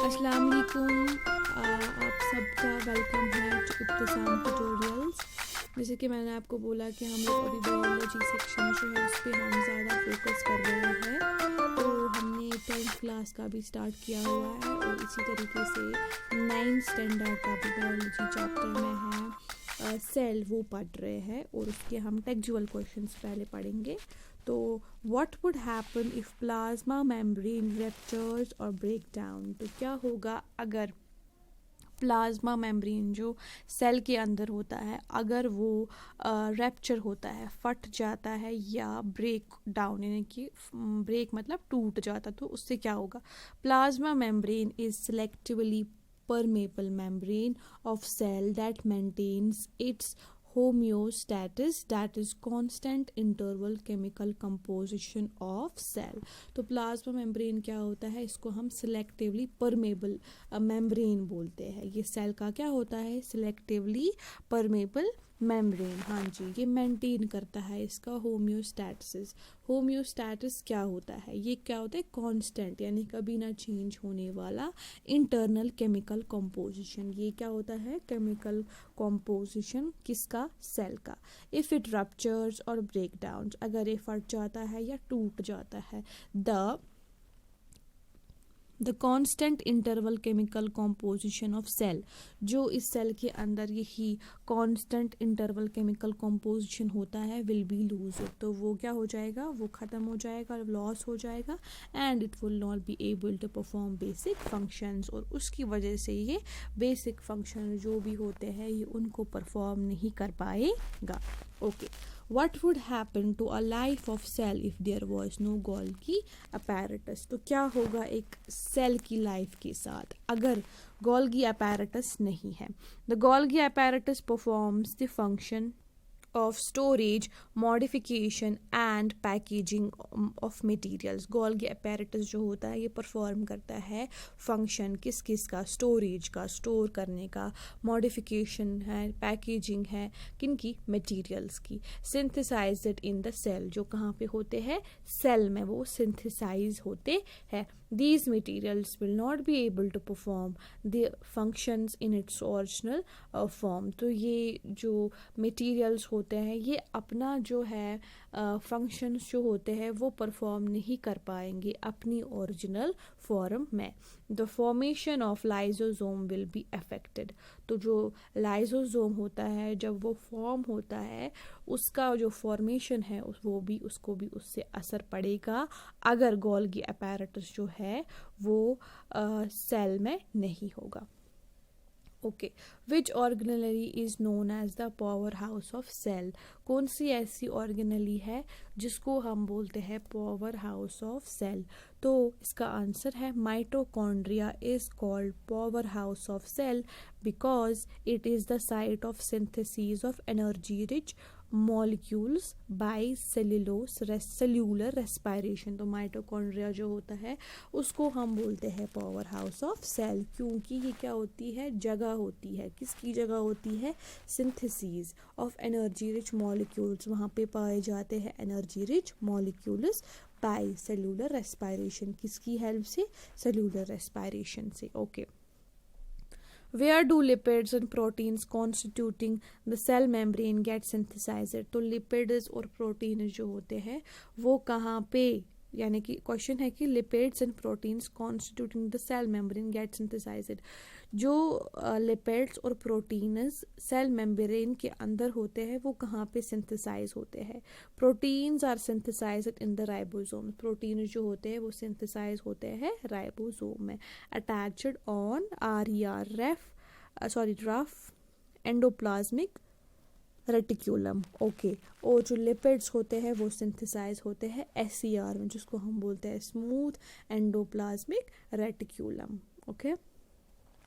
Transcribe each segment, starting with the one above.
अस्सलाम वालेकुम। आप सबका वेलकम है टू इब्तिसाम ट्यूटोरियल्स। जैसे कि मैंने आपको बोला कि हम लोग अभी बायोलॉजी सेक्शन जो है उस पर हम ज़्यादा फोकस कर रहे हैं। तो हमने 10th क्लास का भी स्टार्ट किया हुआ है और इसी तरीके से 9th स्टैंडर्ड का भी बायोलॉजी चैप्टर में है सेल वो पढ़ रहे हैं और उसके हम टेक्चुअल क्वेश्चंस पहले पढ़ेंगे। तो what would happen if plasma membrane ruptures और ब्रेक डाउन। तो क्या होगा अगर प्लाज्मा मेम्ब्रेन जो सेल के अंदर होता है अगर वो रैप्चर होता है, फट जाता है या ब्रेक डाउन यानी कि ब्रेक मतलब टूट जाता, तो उससे क्या होगा। Plasma membrane is selectively permeable membrane of cell that maintains its homeostasis, that is constant interval chemical composition of cell। तो प्लाज्मा मेम्ब्रेन क्या होता है, इसको हम सिलेक्टिवली परमेबल मेम्ब्रेन बोलते हैं। ये सेल का क्या होता है, सिलेक्टिवली परमेबल मेम्ब्रेन। हाँ जी, ये मेंटेन करता है इसका होम्योस्टैटिस। होम्योस्टैटिस क्या होता है, ये क्या होता है, कांस्टेंट यानी कभी ना चेंज होने वाला इंटरनल केमिकल कॉम्पोजिशन। ये क्या होता है, केमिकल कॉम्पोजिशन किसका, सेल का। इफ़ इट रप्चर्स और ब्रेक डाउन, अगर ये फट जाता है या टूट जाता है। The constant interval chemical composition of cell, जो इस सेल के अंदर यही कॉन्स्टेंट इंटरवल केमिकल कॉम्पोजिशन होता है, विल बी लूज। तो वो क्या हो जाएगा, वो ख़त्म हो जाएगा, लॉस हो जाएगा and it will not be able to perform basic functions. और उसकी वजह से ये बेसिक फंक्शन जो भी होते हैं ये उनको परफॉर्म नहीं कर पाएगा। Okay, what would happen to a life of cell if there was no Golgi apparatus। तो क्या होगा एक सेल की लाइफ के साथ अगर Golgi apparatus नहीं है। The Golgi apparatus performs the function of storage, modification and packaging of materials। Golgi apparatus जो होता है ये परफॉर्म करता है फंक्शन किस किस का, स्टोरेज का, स्टोर करने का, मॉडिफिकेशन है, पैकेजिंग है, किन की, मटेरियल्स की। सिंथेसाइज्ड इन द सेल, जो कहाँ पे होते हैं, सेल में वो सिंथेसाइज होते हैं। These materials will not be able to perform the functions in its original form। तो ये जो materials होते हैं ये अपना जो है functions जो होते हैं वो perform नहीं कर पाएंगे अपनी original form में। The formation of lysosome will be affected। तो जो लाइजोसोम होता है जब वो फॉर्म होता है उसका जो फॉर्मेशन है वो भी उसको भी उससे असर पड़ेगा अगर गोल्गी apparatus जो है वो सेल में नहीं होगा। Okay, which organelle is known as the powerhouse of cell. कौन सी ऐसी ऑर्गेनली है जिसको हम बोलते हैं पावर हाउस ऑफ सेल। तो इसका आंसर है mitochondria is called powerhouse of cell because it is the site of synthesis of energy rich molecules by cellular respiration. तो माइटोकॉन्ड्रिया जो होता है उसको हम बोलते हैं पावर हाउस ऑफ सेल क्योंकि ये क्या होती है, जगह होती है, किसकी जगह होती है, synthesis of energy rich molecules. वहाँ पे पाए जाते हैं energy rich molecules by cellular respiration, किसकी हेल्प से, सेल्यूलर रेस्पायरेशन से। Okay, Where do lipids and proteins constituting the cell membrane get synthesized। तो lipids और proteins जो होते हैं वो कहाँ पे, यानी कि क्वेश्चन है कि lipids and proteins constituting the cell membrane get synthesized। जो लिपिड्स और प्रोटीन्स सेल मेम्ब्रेन के अंदर होते हैं वो कहाँ पे सिंथेसाइज होते हैं। Proteins are synthesized in the ribosome. Protein जो होते हैं वो सिंथेसाइज होते हैं राइबोसोम में। Attached on rough endoplasmic reticulum. Okay, और जो लिपिड्स होते हैं वो सिंथेसाइज होते हैं SCR में जिसको हम बोलते हैं smooth endoplasmic reticulum. Okay,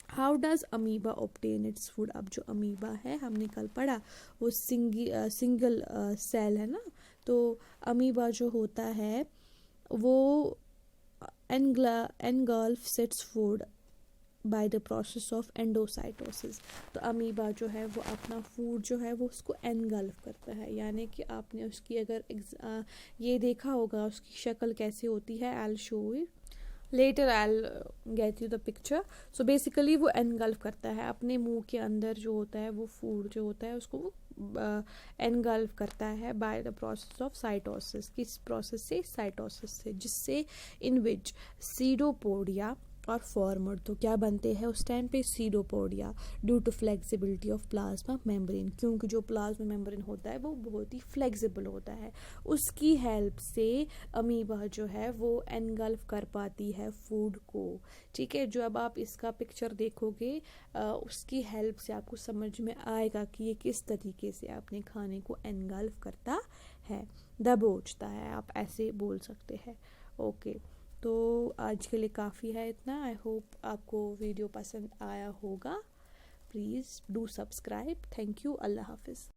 how does amoeba obtain its food. अब जो अमीबा है हमने कल पढ़ा वो सिंगल सेल है ना। तो अमीबा जो होता है वो engulfs its food by the process of endocytosis. तो अमीबा जो है वो अपना फूड जो है वो उसको एनगल्फ करता है, यानी कि आपने उसकी अगर ये देखा होगा उसकी शक्ल कैसी होती है, I will show you. Later I get you the picture. So basically वो एनगल्फ करता है, अपने मुंह के अंदर जो होता है वो फूड जो होता है उसको वो एनगल्फ करता है by the process of cytosis. किस प्रोसेस से? साइटोसिस से, जिससे इन विच सीडोपोडिया और फॉर्मर तो क्या बनते हैं उस टाइम पे? Pseudopodia, due to flexibility of plasma membrane, क्योंकि जो प्लाज्मा मेम्ब्रेन होता है वो बहुत ही फ्लेक्सिबल होता है, उसकी हेल्प से अमीबा जो है वो एनगल्फ कर पाती है फूड को। ठीक है, जो अब आप इसका पिक्चर देखोगे उसकी हेल्प से आपको समझ में आएगा कि ये किस तरीके से अपने खाने को एनगल्फ करता है, दबोचता है, आप ऐसे बोल सकते हैं। ओके, तो आज के लिए काफ़ी है इतना। आई होप आपको वीडियो पसंद आया होगा। Please do subscribe. Thank you. अल्लाह हाफिज़।